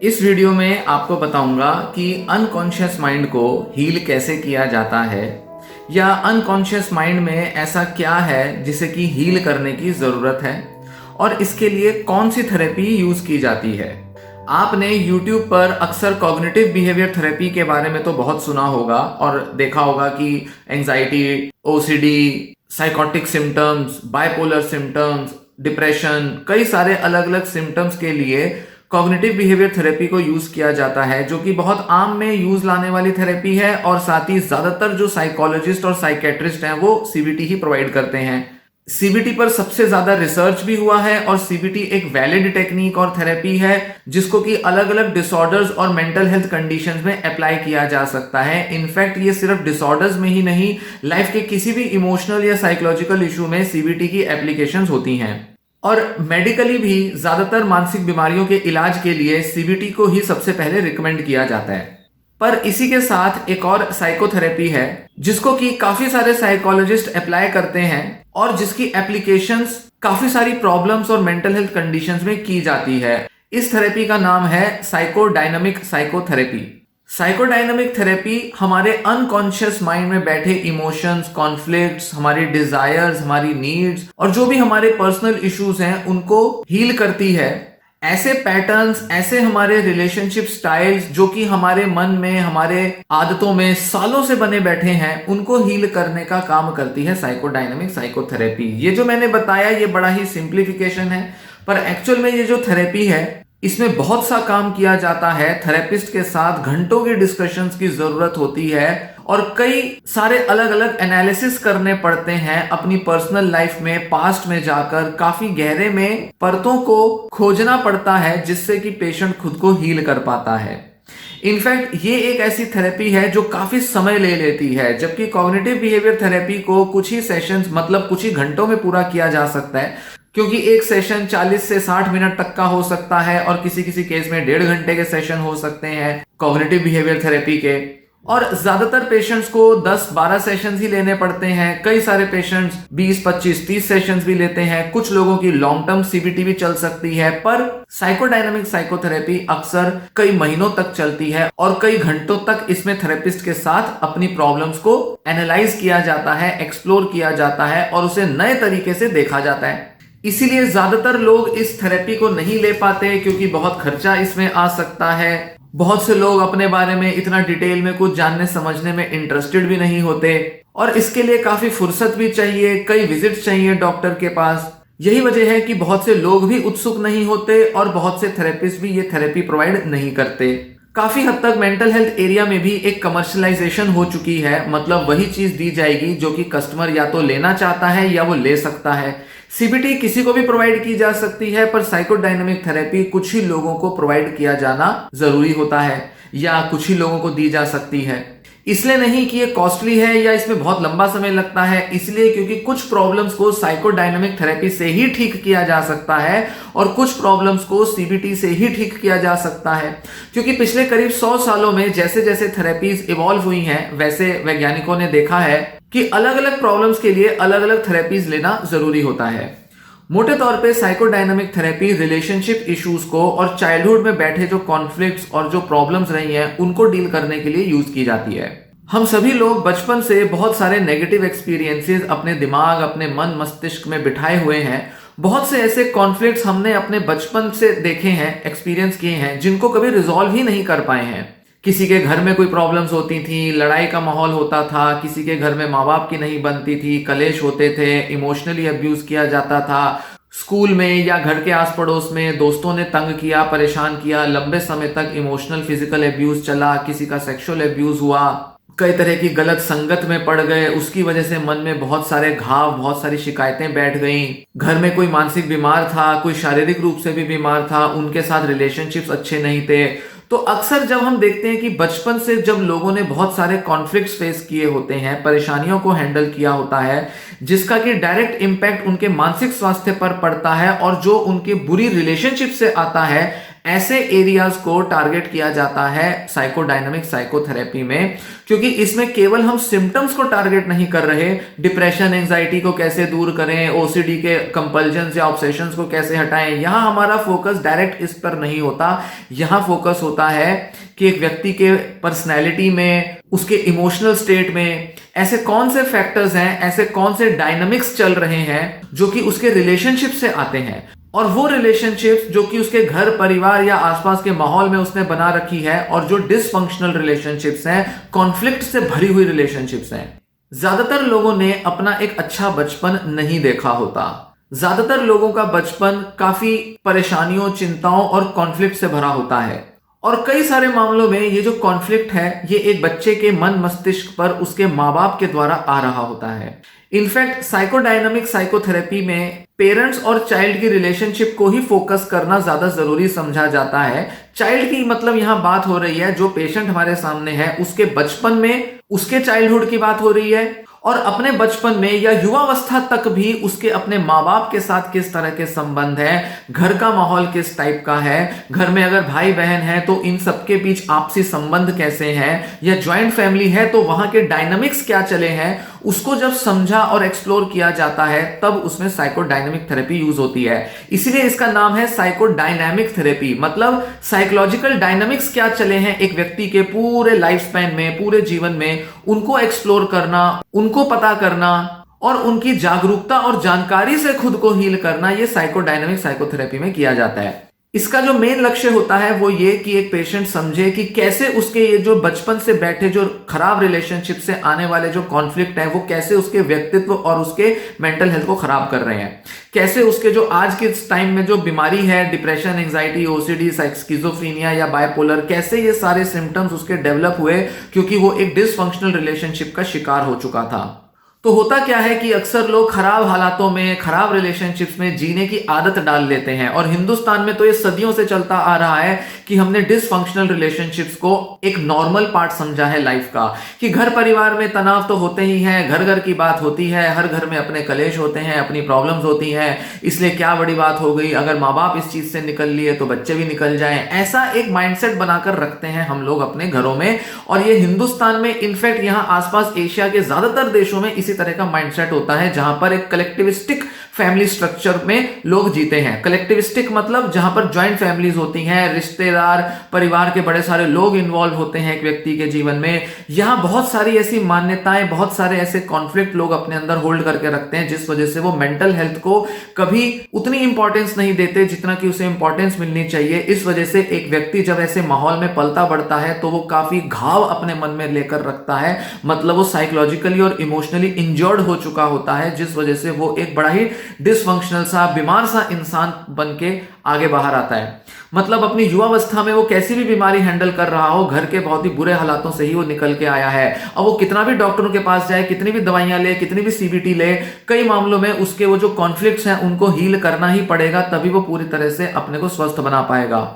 इस वीडियो में आपको बताऊंगा कि अनकॉन्शियस माइंड को हील कैसे किया जाता है या अनकॉन्शियस माइंड में ऐसा क्या है जिसे कि हील करने की ज़रूरत है और इसके लिए कौन सी थेरेपी यूज़ की जाती है। आपने YouTube पर अक्सर कॉग्निटिव बिहेवियर थेरेपी के बारे में तो बहुत सुना होगा और देखा होगा कि anxiety, OCD, psychotic symptoms, bipolar symptoms, depression, कई सारे अलग अलग सिम्टम्स के लिए कॉग्निटिव बिहेवियर थेरेपी को यूज किया जाता है, जो कि बहुत आम में यूज लाने वाली थेरेपी है और साथ ही ज्यादातर जो साइकोलॉजिस्ट और साइकेट्रिस्ट हैं वो सीबीटी ही प्रोवाइड करते हैं। सीबीटी पर सबसे ज्यादा रिसर्च भी हुआ है और सीबीटी एक वैलिड टेक्निक और थेरेपी है जिसको कि अलग अलग डिसऑर्डर्स और मेंटल हेल्थ कंडीशंस में अप्लाई किया जा सकता है। इनफैक्ट ये सिर्फ डिसऑर्डर्स में ही नहीं, लाइफ के किसी भी इमोशनल या साइकोलॉजिकल इशू में सीबीटी की एप्लीकेशंस होती हैं और मेडिकली भी ज्यादातर मानसिक बीमारियों के इलाज के लिए सीबीटी को ही सबसे पहले रिकमेंड किया जाता है। पर इसी के साथ एक और साइकोथेरेपी है जिसको कि काफी सारे साइकोलॉजिस्ट अप्लाई करते हैं और जिसकी एप्लीकेशंस काफी सारी प्रॉब्लम्स और मेंटल हेल्थ कंडीशंस में की जाती है। इस थेरेपी का नाम है साइकोडायनामिक साइकोथेरेपी। साइकोडायनामिक थेरेपी हमारे अनकॉन्शियस माइंड में बैठे इमोशंस, कॉन्फ्लिक्ट्स, हमारी डिजायर्स, हमारी नीड्स और जो भी हमारे पर्सनल इश्यूज हैं उनको हील करती है। ऐसे पैटर्न्स, ऐसे हमारे रिलेशनशिप स्टाइल्स जो कि हमारे मन में, हमारे आदतों में सालों से बने बैठे हैं, उनको हील करने का काम करती है साइकोडायनामिक साइकोथेरेपी। ये जो मैंने बताया ये बड़ा ही सिंप्लीफिकेशन है, पर एक्चुअल में ये जो थेरेपी है इसमें बहुत सा काम किया जाता है। थेरेपिस्ट के साथ घंटों की डिस्कशंस की जरूरत होती है और कई सारे अलग अलग एनालिसिस करने पड़ते हैं अपनी पर्सनल लाइफ में, पास्ट में जाकर काफी गहरे में परतों को खोजना पड़ता है जिससे कि पेशेंट खुद को हील कर पाता है। इनफैक्ट ये एक ऐसी थेरेपी है जो काफी समय ले लेती है, जबकि कॉग्निटिव बिहेवियर थेरेपी को कुछ ही सेशंस मतलब कुछ ही घंटों में पूरा किया जा सकता है, क्योंकि एक सेशन 40 से 60 मिनट तक का हो सकता है और किसी किसी केस में 1.5 घंटे के सेशन हो सकते हैं कॉग्निटिव बिहेवियर थेरेपी के। और ज्यादातर पेशेंट्स को 10-12 सेशंस ही लेने पड़ते हैं। कई सारे पेशेंट्स 20, 25, 30 सेशंस भी लेते हैं। कुछ लोगों की लॉन्ग टर्म सीबीटी भी चल सकती है, पर साइकोडायनामिक साइकोथेरेपी अक्सर कई महीनों तक चलती है और कई घंटों तक इसमें थेरेपिस्ट के साथ अपनी प्रॉब्लम्स को एनालाइज किया जाता है, एक्सप्लोर किया जाता है और उसे नए तरीके से देखा जाता है। इसीलिए ज्यादातर लोग इस थेरेपी को नहीं ले पाते क्योंकि बहुत खर्चा इसमें आ सकता है। बहुत से लोग अपने बारे में इतना डिटेल में कुछ जानने समझने में इंटरेस्टेड भी नहीं होते और इसके लिए काफी फुर्सत भी चाहिए, कई विजिट्स चाहिए डॉक्टर के पास। यही वजह है कि बहुत से लोग भी उत्सुक नहीं होते और बहुत से थेरेपिस्ट भी ये थेरेपी प्रोवाइड नहीं करते। काफी हद तक मेंटल हेल्थ एरिया में भी एक कमर्शलाइजेशन हो चुकी है, मतलब वही चीज दी जाएगी जो कि कस्टमर या तो लेना चाहता है या वो ले सकता है। सीबीटी किसी को भी प्रोवाइड की जा सकती है, पर साइकोडायनामिक थेरेपी कुछ ही लोगों को प्रोवाइड किया जाना जरूरी होता है या कुछ ही लोगों को दी जा सकती है। इसलिए नहीं कि ये कॉस्टली है या इसमें बहुत लंबा समय लगता है, इसलिए क्योंकि कुछ प्रॉब्लम्स को साइकोडायनामिक थेरेपी से ही ठीक किया जा सकता है और कुछ प्रॉब्लम्स को सीबीटी से ही ठीक किया जा सकता है। क्योंकि पिछले करीब 100 सालों में जैसे जैसे थेरेपीज इवॉल्व हुई हैं, वैसे वैज्ञानिकों ने देखा है कि अलग अलग प्रॉब्लम्स के लिए अलग अलग थेरेपीज लेना जरूरी होता है। मोटे तौर पे साइकोडायनामिक थेरेपी रिलेशनशिप इश्यूज को और चाइल्डहुड में बैठे जो कॉन्फ्लिक्ट्स और जो प्रॉब्लम्स रही हैं उनको डील करने के लिए यूज की जाती है। हम सभी लोग बचपन से बहुत सारे नेगेटिव एक्सपीरियंसेस अपने दिमाग, अपने मन मस्तिष्क में बिठाए हुए हैं। बहुत से ऐसे कॉन्फ्लिक्ट्स हमने अपने बचपन से देखे हैं, एक्सपीरियंस किए हैं, जिनको कभी रिजॉल्व ही नहीं कर पाए हैं। किसी के घर में कोई प्रॉब्लम्स होती थी, लड़ाई का माहौल होता था, किसी के घर में माँ बाप की नहीं बनती थी, कलेश होते थे, इमोशनली अब्यूज किया जाता था, स्कूल में या घर के आस पड़ोस में दोस्तों ने तंग किया, परेशान किया, लंबे समय तक इमोशनल फिजिकल अब्यूज चला, किसी का सेक्सुअल अब्यूज हुआ, कई तरह की गलत संगत में पड़ गए, उसकी वजह से मन में बहुत सारे घाव, बहुत सारी शिकायतें बैठ गईं। घर में कोई मानसिक बीमार था, कोई शारीरिक रूप से भी बीमार था, उनके साथ रिलेशनशिप्स अच्छे नहीं थे। तो अक्सर जब हम देखते हैं कि बचपन से जब लोगों ने बहुत सारे कॉन्फ्लिक्ट्स फेस किए होते हैं, परेशानियों को हैंडल किया होता है, जिसका कि डायरेक्ट इंपैक्ट उनके मानसिक स्वास्थ्य पर पड़ता है और जो उनके बुरी रिलेशनशिप से आता है, ऐसे एरियाज को टारगेट किया जाता है साइकोडायनामिक साइकोथेरेपी में, क्योंकि इसमें केवल हम सिम्टम्स को टारगेट नहीं कर रहे, डिप्रेशन एंजाइटी को कैसे दूर करें, ओसीडी के कंपल्जन्स या ऑब्सेशंस को कैसे हटाएं, यहां हमारा फोकस डायरेक्ट इस पर नहीं होता। यहां फोकस होता है कि एक व्यक्ति के पर्सनैलिटी में, उसके इमोशनल स्टेट में ऐसे कौन से फैक्टर्स हैं, ऐसे कौन से डायनामिक्स चल रहे हैं जो कि उसके रिलेशनशिप से आते हैं, और वो रिलेशनशिप्स जो कि उसके घर परिवार या आसपास के माहौल में उसने बना रखी है, और जो डिसफंक्शनल रिलेशनशिप्स हैं, कॉन्फ्लिक्ट से भरी हुई रिलेशनशिप्स हैं। ज्यादातर लोगों ने अपना एक अच्छा बचपन नहीं देखा होता। ज्यादातर लोगों का बचपन काफी परेशानियों, चिंताओं और कॉन्फ्लिक्ट से भरा होता है, और कई सारे मामलों में ये जो कॉन्फ्लिक्ट है ये एक बच्चे के मन मस्तिष्क पर उसके माँ बाप के द्वारा आ रहा होता है। इनफैक्ट साइकोडायनामिक साइकोथेरेपी में पेरेंट्स और चाइल्ड की रिलेशनशिप को ही फोकस करना ज्यादा जरूरी समझा जाता है। चाइल्ड की मतलब यहां बात हो रही है जो पेशेंट हमारे सामने है उसके बचपन में, उसके चाइल्डहुड की बात हो रही है, और अपने बचपन में या युवावस्था तक भी उसके अपने माँ बाप के साथ किस तरह के संबंध है, घर का माहौल किस टाइप का है, घर में अगर भाई बहन है तो इन सबके बीच आपसी संबंध कैसे हैं, या ज्वाइंट फैमिली है तो वहां के डायनामिक्स क्या चले हैं, उसको जब समझा और एक्सप्लोर किया जाता है तब उसमें साइकोडायनामिक थेरेपी यूज होती है। इसीलिए इसका नाम है साइकोडायनामिक थेरेपी। मतलब साइकोलॉजिकल डायनामिक्स क्या चले हैं एक व्यक्ति के पूरे लाइफ स्पैन में, पूरे जीवन में, उनको एक्सप्लोर करना, उनको पता करना और उनकी जागरूकता और जानकारी से खुद को हील करना, यह साइकोडायनामिक साइकोथेरेपी में किया जाता है। इसका जो मेन लक्ष्य होता है वो ये कि एक पेशेंट समझे कि कैसे उसके ये जो बचपन से बैठे जो खराब रिलेशनशिप से आने वाले जो कॉन्फ्लिक्ट है वो कैसे उसके व्यक्तित्व और उसके मेंटल हेल्थ को खराब कर रहे हैं, कैसे उसके जो आज के टाइम में जो बीमारी है, डिप्रेशन, एंजाइटी, ओसीडी, स्किज़ोफ्रेनिया या बायपोलर, कैसे ये सारे सिम्टम्स उसके डेवलप हुए क्योंकि वो एक डिसफंक्शनल रिलेशनशिप का शिकार हो चुका था। तो होता क्या है कि अक्सर लोग खराब हालातों में, खराब रिलेशनशिप्स में जीने की आदत डाल लेते हैं, और हिंदुस्तान में तो ये सदियों से चलता आ रहा है कि हमने डिसफंक्शनल रिलेशनशिप्स को एक नॉर्मल पार्ट समझा है लाइफ का, कि घर परिवार में तनाव तो होते ही हैं, घर घर की बात होती है, हर घर में अपने कलेश होते हैं, अपनी प्रॉब्लम्स होती हैं, इसलिए क्या बड़ी बात हो गई, अगर माँ बाप इस चीज से निकल लिए तो बच्चे भी निकल जाएं। ऐसा एक माइंडसेट बनाकर रखते हैं हम लोग अपने घरों में, और ये हिंदुस्तान में, इनफैक्ट यहाँ आसपास एशिया के ज्यादातर देशों में इसी तरह का माइंडसेट होता है, जहां पर एक कलेक्टिविस्टिक फैमिली स्ट्रक्चर में लोग जीते हैं। कलेक्टिविस्टिक मतलब जहां पर ज्वाइंट फैमिलीज होती हैं, रिश्तेदार, परिवार के बड़े सारे लोग इन्वॉल्व होते हैं एक व्यक्ति के जीवन में। यहां बहुत सारी ऐसी मान्यताएं, बहुत सारे ऐसे कॉन्फ्लिक्ट लोग अपने अंदर होल्ड करके रखते हैं, जिस वजह से वो मेंटल हेल्थ को कभी उतनी इंपॉर्टेंस नहीं देते जितना कि उसे इंपॉर्टेंस मिलनी चाहिए। इस वजह से एक व्यक्ति जब ऐसे माहौल में पलता बढ़ता है तो वो काफी घाव अपने मन में लेकर रखता है, मतलब वो साइकोलॉजिकली और इमोशनली इंजर्ड हो चुका होता है, जिस वजह से वो एक बड़ा ही डिसफंक्शनल सा, बीमार सा इंसान बन के आगे बाहर आता है। मतलब अपनी युवावस्था में वो कैसी भी बीमारी हैंडल कर रहा हो, घर के बहुत ही बुरे हालातों से ही वो निकल के आया है। अब वो कितना भी डॉक्टरों के पास जाए, कितनी भी दवाइयां ले, कितनी भी सीबीटी ले, कई मामलों में उसके वो जो कॉन्फ्लिक्ट्स हैं उनको हील करना ही पड़ेगा, तभी वो पूरी तरह से अपने को स्वस्थ बना पाएगा।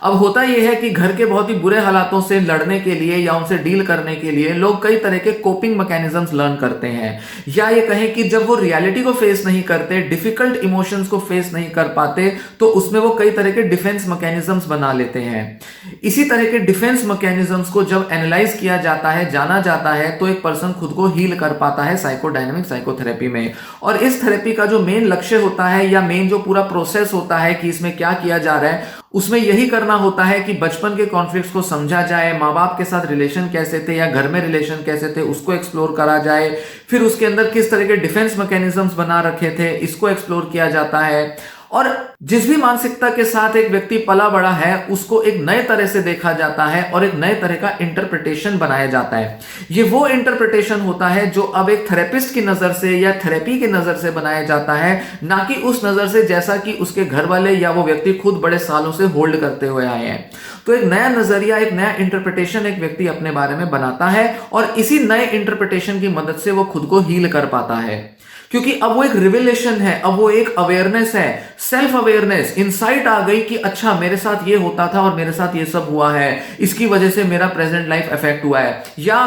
अब होता यह है कि घर के बहुत ही बुरे हालातों से लड़ने के लिए या उनसे डील करने के लिए लोग कई तरह के कोपिंग मैकेनिज्म्स लर्न करते हैं, या ये कहें कि जब वो रियलिटी को फेस नहीं करते, डिफिकल्ट इमोशंस को फेस नहीं कर पाते, तो उसमें वो कई तरह के डिफेंस मैकेनिज्म्स बना लेते हैं। इसी तरह के डिफेंस मैकेनिज्म्स को जब एनालाइज किया जाता है, जाना जाता है, तो एक पर्सन खुद को हील कर पाता है साइकोडायनामिक साइकोथेरेपी में। और इस थेरेपी का जो मेन लक्ष्य होता है या मेन जो पूरा प्रोसेस होता है कि इसमें क्या किया जा रहा है, उसमें यही करना होता है कि बचपन के कॉन्फ्लिक्ट्स को समझा जाए, माँ बाप के साथ रिलेशन कैसे थे या घर में रिलेशन कैसे थे उसको एक्सप्लोर करा जाए, फिर उसके अंदर किस तरह के डिफेंस मैकेनिज्म्स बना रखे थे इसको एक्सप्लोर किया जाता है। और जिस भी मानसिकता के साथ एक व्यक्ति पला बड़ा है उसको एक नए तरह से देखा जाता है और एक नए तरह का इंटरप्रिटेशन बनाया जाता है। ये वो इंटरप्रिटेशन होता है जो अब एक थेरेपिस्ट की नजर से या थेरेपी की नजर से बनाया जाता है, ना कि उस नजर से जैसा कि उसके घर वाले या वो व्यक्ति खुद बड़े सालों से होल्ड करते हुए आए हैं। तो एक नया नजरिया, एक नया इंटरप्रिटेशन एक व्यक्ति अपने बारे में बनाता है और इसी नए इंटरप्रिटेशन की मदद से वो खुद को हील कर पाता है, क्योंकि अब वो एक रिविलेशन है, अब वो एक अवेयरनेस है, सेल्फ अवेयरनेस, इंसाइट आ गई कि अच्छा मेरे साथ ये होता था और मेरे साथ ये सब हुआ है, इसकी वजह से मेरा प्रेजेंट लाइफ अफेक्ट हुआ है। या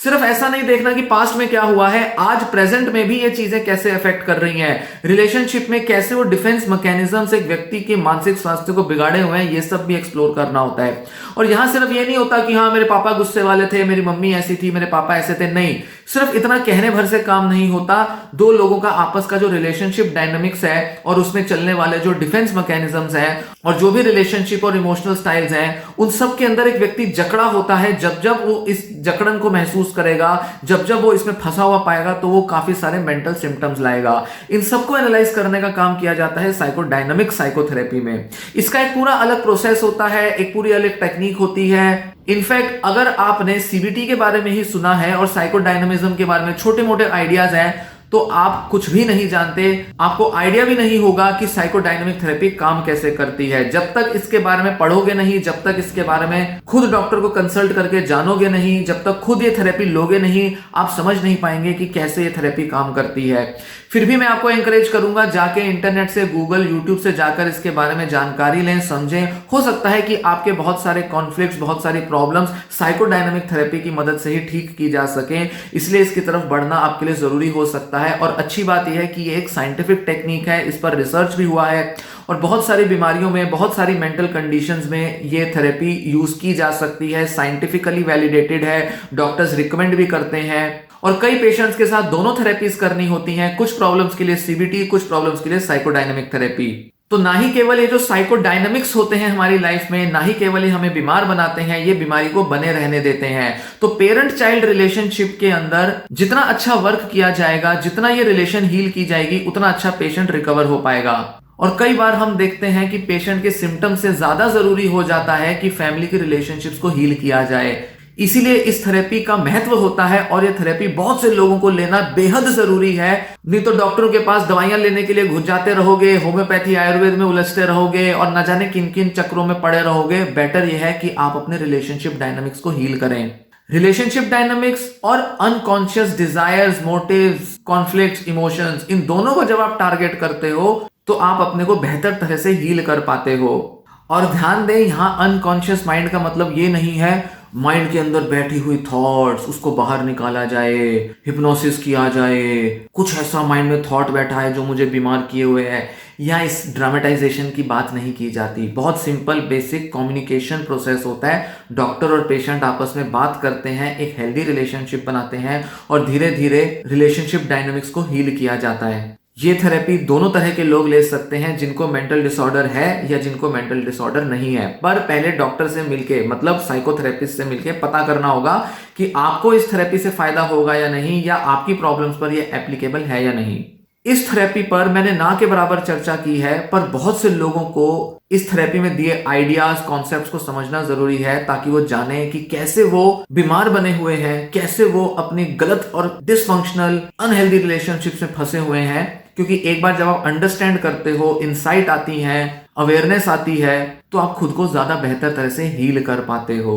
सिर्फ ऐसा नहीं देखना कि पास्ट में क्या हुआ है, आज प्रेजेंट में भी ये चीजें कैसे अफेक्ट कर रही हैं, रिलेशनशिप में कैसे वो डिफेंस मैकेनिज्म से एक व्यक्ति के मानसिक स्वास्थ्य को बिगाड़े हुए हैं, ये सब भी एक्सप्लोर करना होता है। और यहां सिर्फ ये नहीं होता कि हाँ मेरे पापा गुस्से वाले थे, मेरी मम्मी ऐसी थी, मेरे पापा ऐसे थे, नहीं, सिर्फ इतना कहने भर से काम नहीं होता। दो लोगों का आपस का जो रिलेशनशिप डायनामिक्स है और उसमें चलने वाले जो डिफेंस मैकेनिज्म्स हैं और जो भी रिलेशनशिप और इमोशनल स्टाइल्स हैं, उन सब के अंदर एक व्यक्ति जकड़ा होता है। जब जब वो इस जकड़न को महसूस करेगा, जब जब वो इसमें फंसा हुआ पाएगा, तो वो काफी सारे मेंटल सिम्टम्स लाएगा। इन सबको एनालाइज करने का काम किया जाता है साइकोडायनामिक साइकोथेरेपी में। इसका एक पूरा अलग प्रोसेस होता है, एक पूरी अलग टेक्निक होती है। इनफैक्ट अगर आपने सीबीटी के बारे में ही सुना है और साइकोडायनामिज्म के बारे में छोटे मोटे आइडियाज हैं, तो आप कुछ भी नहीं जानते, आपको आइडिया भी नहीं होगा कि साइकोडायनामिक थेरेपी काम कैसे करती है। जब तक इसके बारे में पढ़ोगे नहीं, जब तक इसके बारे में खुद डॉक्टर को कंसल्ट करके जानोगे नहीं, जब तक खुद ये थेरेपी लोगे नहीं, आप समझ नहीं पाएंगे कि कैसे ये थेरेपी काम करती है। फिर भी मैं आपको एंकरेज करूंगा, जाके इंटरनेट से, गूगल, यूट्यूब से जाकर इसके बारे में जानकारी लें, समझें। हो सकता है कि आपके बहुत सारे कॉन्फ्लिक्ट्स, बहुत सारी प्रॉब्लम्स साइकोडायनामिक थेरेपी की मदद से ही ठीक की जा सकें, इसलिए इसकी तरफ बढ़ना आपके लिए जरूरी हो सकता है। और अच्छी बात यह है कि ये एक साइंटिफिक टेक्निक है, इस पर रिसर्च भी हुआ है और बहुत सारी बीमारियों में, बहुत सारी मेंटल कंडीशंस में ये थेरेपी यूज की जा सकती है, साइंटिफिकली वैलिडेटेड है, डॉक्टर्स रिकमेंड भी करते हैं। और कई पेशेंट्स के साथ दोनों थेरेपीज करनी होती हैं, कुछ प्रॉब्लम्स के लिए सीबीटी, कुछ प्रॉब्लम्स के लिए साइकोडायनामिक थेरेपी। तो ना ही केवल ये जो साइकोडायनामिक्स होते हैं हमारी लाइफ में, ना ही केवल ये हमें बीमार बनाते हैं, ये बीमारी को बने रहने देते हैं। तो पेरेंट चाइल्ड रिलेशनशिप के अंदर जितना अच्छा वर्क किया जाएगा, जितना ये रिलेशन हील की जाएगी, उतना अच्छा पेशेंट रिकवर हो पाएगा। और कई बार हम देखते हैं कि पेशेंट के सिम्टम से ज्यादा जरूरी हो जाता है कि फैमिली की रिलेशनशिप्स को हील किया जाए। इसीलिए इस थेरेपी का महत्व होता है और यह थेरेपी बहुत से लोगों को लेना बेहद जरूरी है। नहीं तो डॉक्टरों के पास दवाइयां लेने के लिए घुस जाते रहोगे, होम्योपैथी आयुर्वेद में उलझते रहोगे और न जाने किन किन चक्रों में पड़े रहोगे। बेटर यह है कि आप अपने रिलेशनशिप डायनामिक्स को हील करें। रिलेशनशिप डायनामिक्स और unconscious desires, motives, conflicts, emotions, इन दोनों को जब आप टारगेट करते हो तो आप अपने को बेहतर तरह से हील कर पाते हो। और ध्यान दें, यहां अनकॉन्शियस माइंड का मतलब ये नहीं है माइंड के अंदर बैठी हुई थॉट्स उसको बाहर निकाला जाए, हिप्नोसिस किया जाए, कुछ ऐसा माइंड में थॉट बैठा है जो मुझे बीमार किए हुए है। यहाँ इस ड्रामेटाइजेशन की बात नहीं की जाती। बहुत सिंपल बेसिक कम्युनिकेशन प्रोसेस होता है। डॉक्टर और पेशेंट आपस में बात करते हैं, एक हेल्दी रिलेशनशिप बनाते हैं और धीरे धीरे रिलेशनशिप डायनामिक्स को हील किया जाता है। ये थेरेपी दोनों तरह के लोग ले सकते हैं, जिनको मेंटल डिसऑर्डर है या जिनको मेंटल डिसऑर्डर नहीं है। पर पहले डॉक्टर से मिलके, मतलब साइकोथेरेपिस्ट से मिलके पता करना होगा कि आपको इस थेरेपी से फायदा होगा या नहीं, या आपकी प्रॉब्लम्स पर ये एप्लीकेबल है या नहीं। इस थेरेपी पर मैंने ना के बराबर चर्चा की है, पर बहुत से लोगों को इस थेरेपी में दिए आइडियाज, कॉन्सेप्ट्स को समझना जरूरी है, ताकि वो जाने कि कैसे वो बीमार बने हुए हैं, कैसे वो अपनी गलत और डिसफंक्शनल अनहेल्दी रिलेशनशिप में फंसे हुए हैं। क्योंकि एक बार जब आप अंडरस्टैंड करते हो, इंसाइट आती है, अवेयरनेस आती है, तो आप खुद को ज्यादा बेहतर तरह से हील कर पाते हो।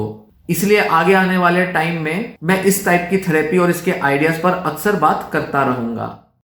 इसलिए आगे आने वाले टाइम में मैं इस टाइप की थेरेपी और इसके आइडियाज पर अक्सर बात करता रहूंगा।